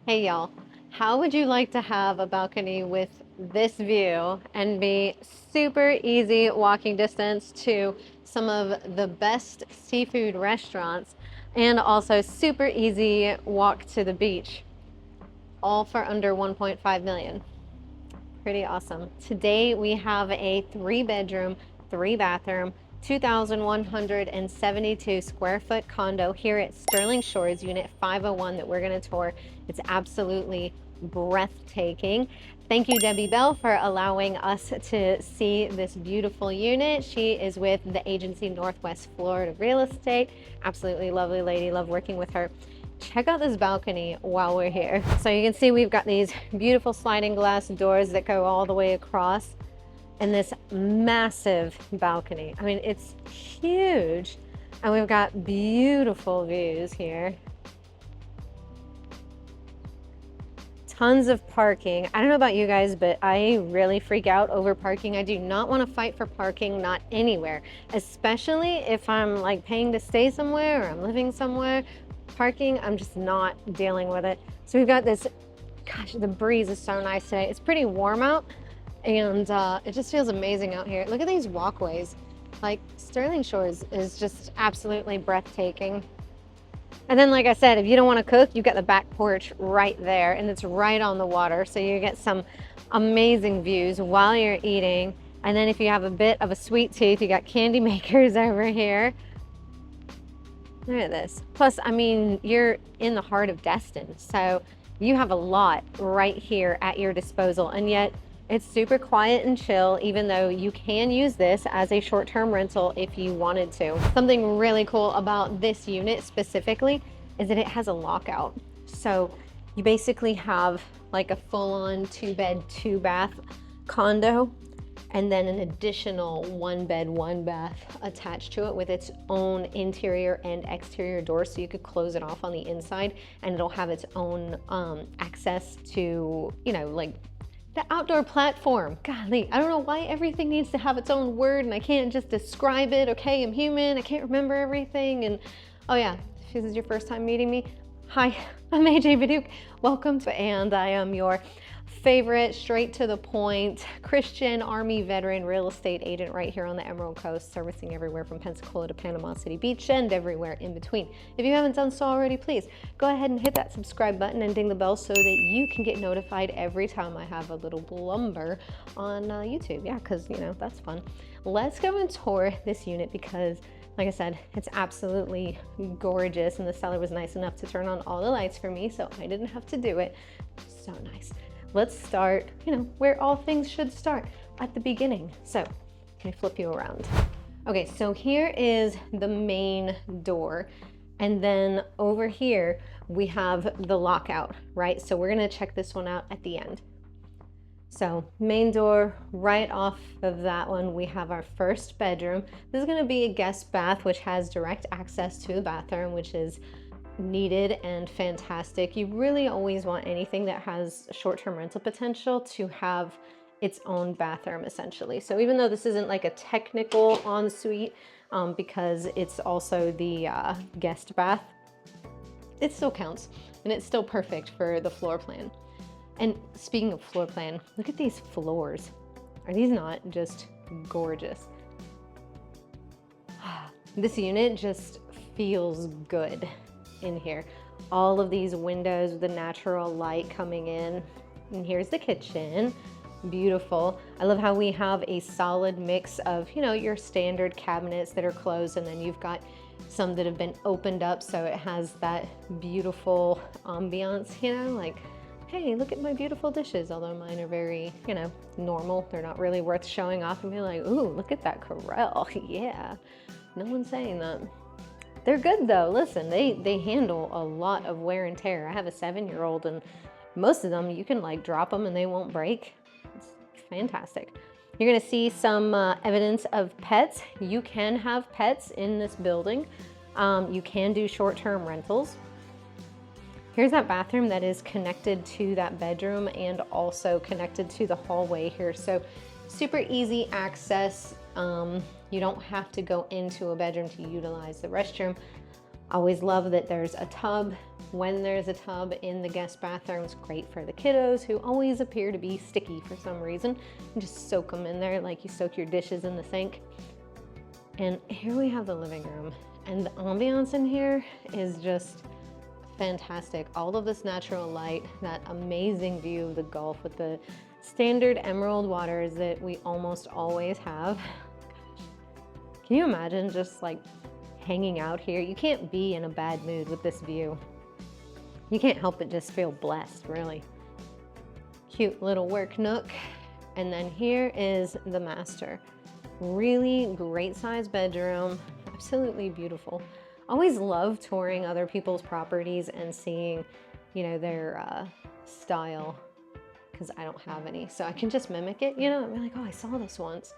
Hey y'all, how would you like to have a balcony with this view and be super easy walking distance to some of the best seafood restaurants and also super easy walk to the beach, all for under 1.5 million? Pretty awesome. Today we have a 3-bedroom, 3-bathroom, 2,172 square foot condo here at Sterling Shores, Unit 501 that we're going to tour. It's absolutely breathtaking. Thank you, Debbie Bell, for allowing us to see this beautiful unit. She is with the agency Northwest Florida Real Estate. Absolutely lovely lady. Love working with her. Check out this balcony while we're here. So you can see we've got these beautiful sliding glass doors that go all the way across, and this massive balcony. I mean, it's huge. And we've got beautiful views here. Tons of parking. I don't know about you guys, but I really freak out over parking. I do not want to fight for parking, not anywhere, especially if I'm like paying to stay somewhere or I'm living somewhere. Parking, I'm just not dealing with it. So we've got this, gosh, the breeze is so nice today. It's pretty warm out and it just feels amazing out here. Look at these walkways. Like Sterling Shores is just absolutely breathtaking. And then, like I said, if you don't want to cook, you've got the back porch right there and it's right on the water. So you get some amazing views while you're eating. And then if you have a bit of a sweet tooth, you got candy makers over here. Look at this. Plus, I mean, you're in the heart of Destin, so you have a lot right here at your disposal, and yet it's super quiet and chill, even though you can use this as a short-term rental if you wanted to. Something really cool about this unit specifically is that it has a lockout. So you basically have like a full-on 2-bed, 2-bath condo, and then an additional 1-bed, 1-bath attached to it with its own interior and exterior doors, so you could close it off on the inside and it'll have its own access to, you know, like the outdoor platform. Golly, I don't know why everything needs to have its own word and I can't just describe it. Okay, I'm human, I can't remember everything. And oh yeah, if this is your first time meeting me, hi, I'm AJ Viduk. Welcome to And I am your favorite, straight to the point, Christian Army veteran real estate agent right here on the Emerald Coast, servicing everywhere from Pensacola to Panama City Beach and everywhere in between. If you haven't done so already, please go ahead and hit that subscribe button and ding the bell so that you can get notified every time I have a little blumber on YouTube. Yeah, because, you know, that's fun. Let's go and tour this unit because, like I said, it's absolutely gorgeous and the seller was nice enough to turn on all the lights for me, so I didn't have to do it. So nice. Let's start, you know, where all things should start, at the beginning. So, can I flip you around? Okay, so here is the main door. And then over here, we have the lockout, right? So we're gonna check this one out at the end. So main door, right off of that one, we have our first bedroom. This is gonna be a guest bath, which has direct access to the bathroom, which is needed and fantastic. You really always want anything that has short-term rental potential to have its own bathroom essentially. So even though this isn't like a technical ensuite, because it's also the guest bath, it still counts and it's still perfect for the floor plan. And speaking of floor plan, look at these floors. Are these not just gorgeous? This unit just feels good in here. All of these windows with the natural light coming in. And here's the kitchen. Beautiful. I love how we have a solid mix of, you know, your standard cabinets that are closed, and then you've got some that have been opened up, so it has that beautiful ambiance, you know, like, hey, look at my beautiful dishes, although mine are very, you know, normal. They're not really worth showing off and be like, ooh, look at that Corel. Yeah, no one's saying that. They're good though. Listen, they handle a lot of wear and tear. I have a 7-year-old and most of them you can like drop them and they won't break. It's fantastic. You're gonna see some evidence of pets. You can have pets in this building. You can do short-term rentals. Here's that bathroom that is connected to that bedroom and also connected to the hallway here. So super easy access. You don't have to go into a bedroom to utilize the restroom. I always love that there's a tub. When there's a tub in the guest bathroom, it's great for the kiddos who always appear to be sticky for some reason. You just soak them in there like you soak your dishes in the sink. And here we have the living room, and the ambiance in here is just fantastic. All of this natural light, that amazing view of the Gulf with the standard emerald waters that we almost always have. Gosh. Can you imagine just like hanging out here? You can't be in a bad mood with this view. You can't help but just feel blessed, really. Cute little work nook. And then here is the master. Really great sized bedroom, absolutely beautiful. Always love touring other people's properties and seeing, you know, their style, because I don't have any. So I can just mimic it, you know, I'm like, oh, I saw this once.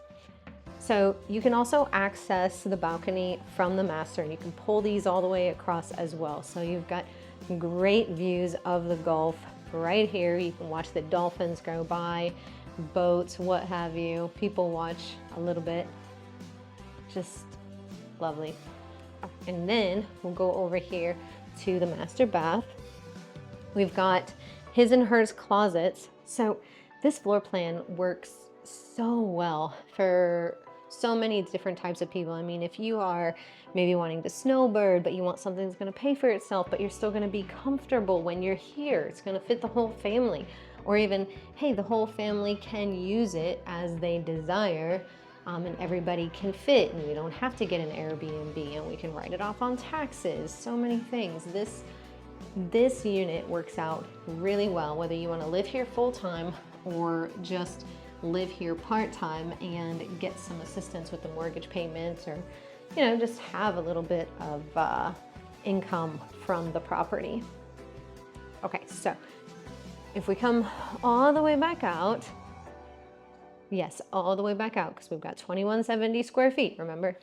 So you can also access the balcony from the master, and you can pull these all the way across as well. So you've got great views of the Gulf right here. You can watch the dolphins go by, boats, what have you. People watch a little bit. Just lovely. And then we'll go over here to the master bath. We've got his and hers closets. So this floor plan works so well for so many different types of people. I mean, if you are maybe wanting to snowbird, but you want something that's going to pay for itself, but you're still going to be comfortable when you're here, it's going to fit the whole family. Or even, hey, the whole family can use it as they desire, and everybody can fit, and we don't have to get an Airbnb, and we can write it off on taxes. So many things. This unit works out really well, whether you want to live here full-time or just live here part-time and get some assistance with the mortgage payments, or, you know, just have a little bit of income from the property. Okay, so if we come all the way back out, yes, all the way back out, because we've got 2170 square feet, remember?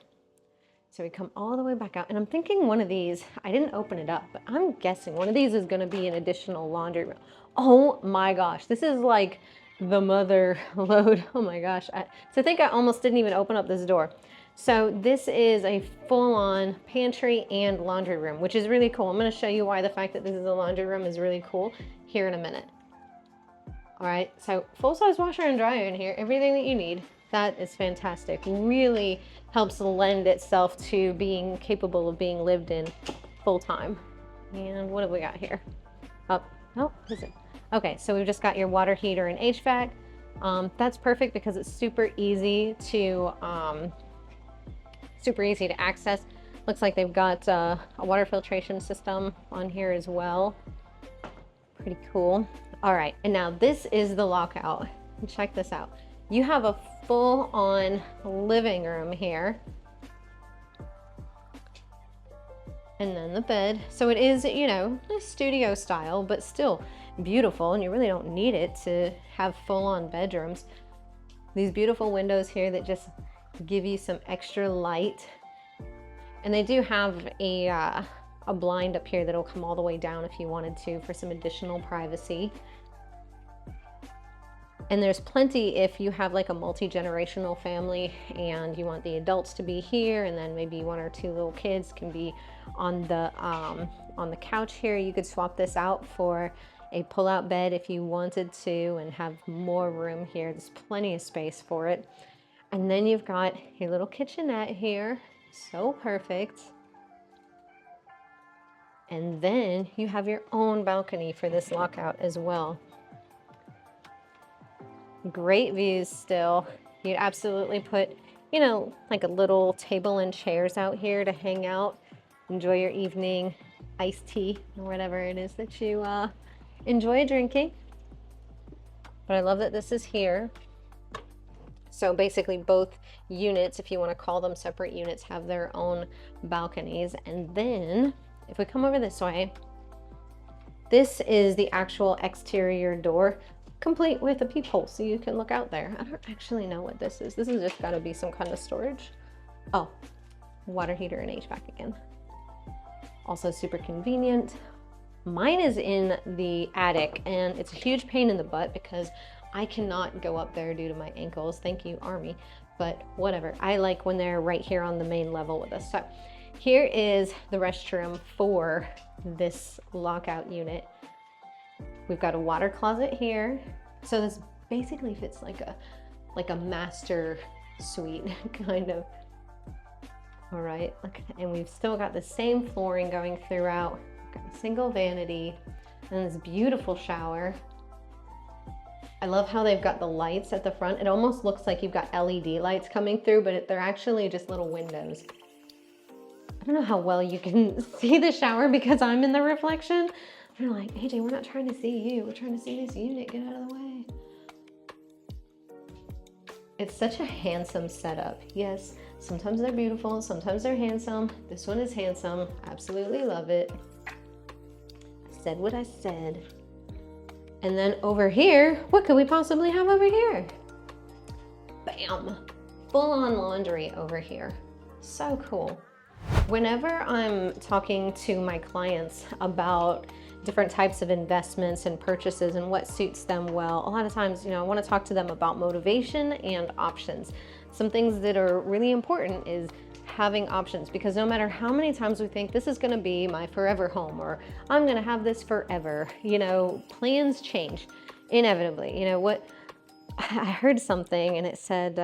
So we come all the way back out, and I'm thinking one of these, I didn't open it up, but I'm guessing one of these is going to be an additional laundry room. Oh my gosh, this is like the mother load. Oh my gosh. To think I almost didn't even open up this door. So this is a full-on pantry and laundry room, which is really cool. I'm going to show you why the fact that this is a laundry room is really cool here in a minute. All right, so full-size washer and dryer in here, everything that you need. That is fantastic. Really helps lend itself to being capable of being lived in full-time. And what have we got here? Oh, is it? Okay, so we've just got your water heater and HVAC. That's perfect because it's super easy to access. Looks like they've got a water filtration system on here as well. Pretty cool. All right, and now this is the lockout. Check this out. You have a full-on living room here. And then the bed. So it is, you know, a studio style, but still beautiful, and you really don't need it to have full-on bedrooms. These beautiful windows here that just give you some extra light. And they do have a blind up here that'll come all the way down if you wanted to for some additional privacy. And there's plenty if you have like a multi-generational family and you want the adults to be here, and then maybe one or two little kids can be on the couch here. You could swap this out for a pull-out bed if you wanted to and have more room here. There's plenty of space for it. And then you've got your little kitchenette here. So perfect. And then you have your own balcony for this lockout as well. Great views still. You'd absolutely put, you know, like a little table and chairs out here to hang out, enjoy your evening iced tea or whatever it is that you enjoy drinking. But I love that this is here. So basically both units, if you want to call them separate units, have their own balconies. And then if we come over this way, this is the actual exterior door, complete with a peephole so you can look out there. I don't actually know what this is. This has just got to be some kind of storage. Oh, water heater and HVAC again. Also super convenient. Mine is in the attic, and it's a huge pain in the butt because I cannot go up there due to my ankles. Thank you, Army. But whatever. I like when they're right here on the main level with us. So here is the restroom for this lockout unit. We've got a water closet here. So this basically fits like a master suite kind of. All right, look, and we've still got the same flooring going throughout. Got a single vanity and this beautiful shower. I love how they've got the lights at the front. It almost looks like you've got LED lights coming through, but they're actually just little windows. I don't know how well you can see the shower because I'm in the reflection. They're like, AJ, we're not trying to see you. We're trying to see this unit. Get out of the way. It's such a handsome setup. Yes, sometimes they're beautiful, sometimes they're handsome. This one is handsome. Absolutely love it. I said what I said. And then over here, what could we possibly have over here? Bam! Full-on laundry over here. So cool. Whenever I'm talking to my clients about different types of investments and purchases and what suits them well, a lot of times, I want to talk to them about motivation and options. Some things that are really important is having options, because no matter how many times we think this is going to be my forever home or I'm going to have this forever, plans change inevitably. What I heard something and it said,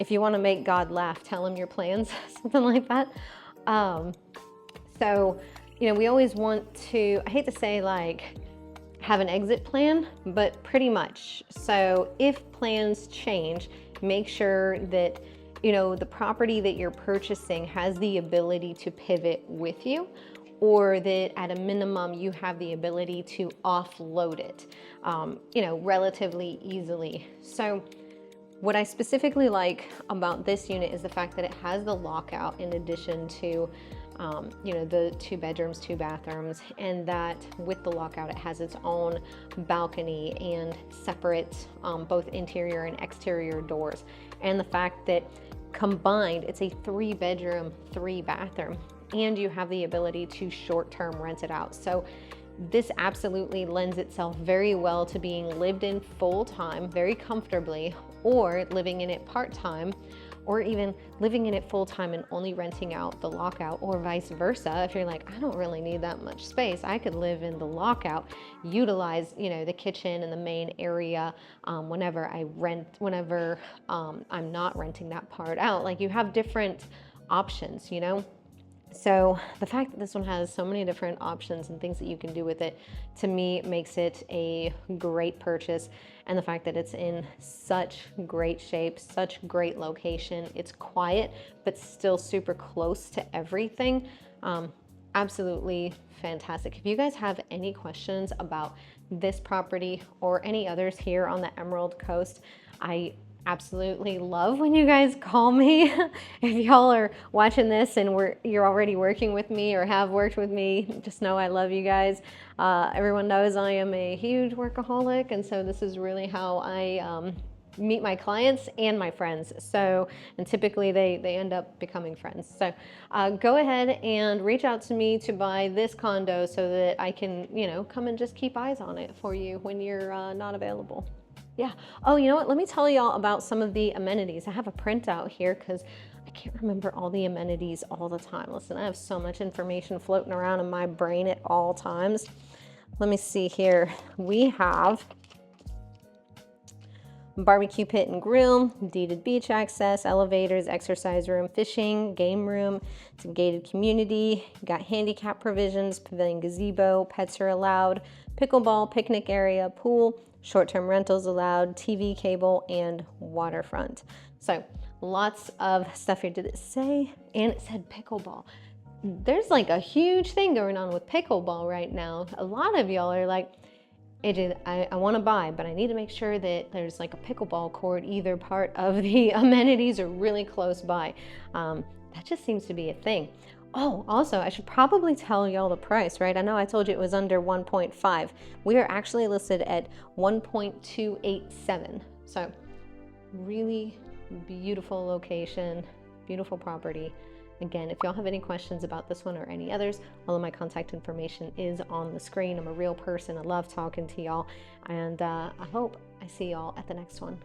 if you want to make God laugh, tell him your plans, something like that. So, we always want to, I hate to say like have an exit plan, but pretty much. So if plans change, make sure that, the property that you're purchasing has the ability to pivot with you, or that at a minimum you have the ability to offload it, relatively easily. So what I specifically like about this unit is the fact that it has the lockout in addition to, the 2 bedrooms, 2 bathrooms, and that with the lockout, it has its own balcony and separate both interior and exterior doors. And the fact that combined, it's a 3 bedroom, 3 bathroom, and you have the ability to short-term rent it out. So this absolutely lends itself very well to being lived in full-time, very comfortably, or living in it part-time, or even living in it full-time and only renting out the lockout, or vice versa. If you're like, I don't really need that much space, I could live in the lockout, utilize, the kitchen and the main area whenever I'm not renting that part out. Like, you have different options, So the fact that this one has so many different options and things that you can do with it, to me, makes it a great purchase. And the fact that it's in such great shape, such great location, it's quiet, but still super close to everything. Absolutely fantastic. If you guys have any questions about this property or any others here on the Emerald Coast, I absolutely love when you guys call me. If y'all are watching this and you're already working with me or have worked with me, just know I love you guys. Everyone knows I am a huge workaholic, and so this is really how I meet my clients and my friends. So, and typically they end up becoming friends. So go ahead and reach out to me to buy this condo so that I can, come and just keep eyes on it for you when you're not available. Yeah. Oh, you know what? Let me tell y'all about some of the amenities. I have a printout here because I can't remember all the amenities all the time. Listen, I have so much information floating around in my brain at all times. Let me see here. We have barbecue pit and grill, deeded beach access, elevators, exercise room, fishing, game room. It's a gated community. You got handicap provisions, pavilion gazebo, pets are allowed, pickleball, picnic area, pool, short-term rentals allowed, TV, cable, and waterfront. So lots of stuff here. Did it say? And it said pickleball. There's like a huge thing going on with pickleball right now. A lot of y'all are like, AJ, I want to buy, but I need to make sure that there's like a pickleball court either part of the amenities or really close by. That just seems to be a thing. Oh, also, I should probably tell y'all the price, right? I know I told you it was under 1.5. We are actually listed at 1.287. So really beautiful location, beautiful property. Again, if y'all have any questions about this one or any others, all of my contact information is on the screen. I'm a real person. I love talking to y'all. And I hope I see y'all at the next one.